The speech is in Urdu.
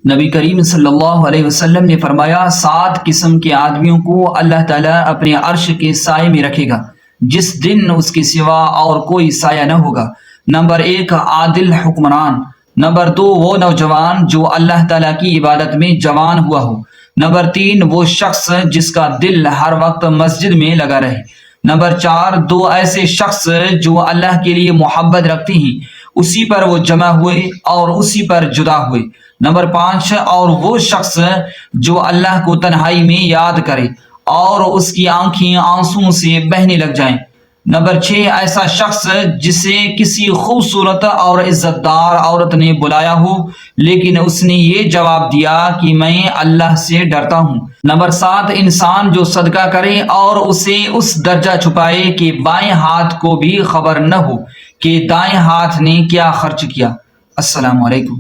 نبی کریم صلی اللہ علیہ وسلم نے فرمایا 7 قسم کے آدمیوں کو اللہ تعالیٰ اپنے عرش کے سائے میں رکھے گا جس دن اس کے سوا اور کوئی سایہ نہ ہوگا۔ نمبر 1 عادل حکمران۔ نمبر 2 وہ نوجوان جو اللہ تعالیٰ کی عبادت میں جوان ہوا ہو۔ نمبر 3 وہ شخص جس کا دل ہر وقت مسجد میں لگا رہے۔ نمبر 4 2 ایسے شخص جو اللہ کے لیے محبت رکھتے ہیں، اسی پر وہ جمع ہوئے اور اسی پر جدا ہوئے۔ نمبر 5 اور وہ شخص جو اللہ کو تنہائی میں یاد کرے اور اس کی آنکھیں آنسوؤں سے بہنے لگ جائیں۔ نمبر 6 ایسا شخص جسے کسی خوبصورت اور عزت دار عورت نے بلایا ہو لیکن اس نے یہ جواب دیا کہ میں اللہ سے ڈرتا ہوں۔ نمبر 7 انسان جو صدقہ کرے اور اسے اس درجہ چھپائے کہ بائیں ہاتھ کو بھی خبر نہ ہو کہ دائیں ہاتھ نے کیا خرچ کیا۔ السلام علیکم۔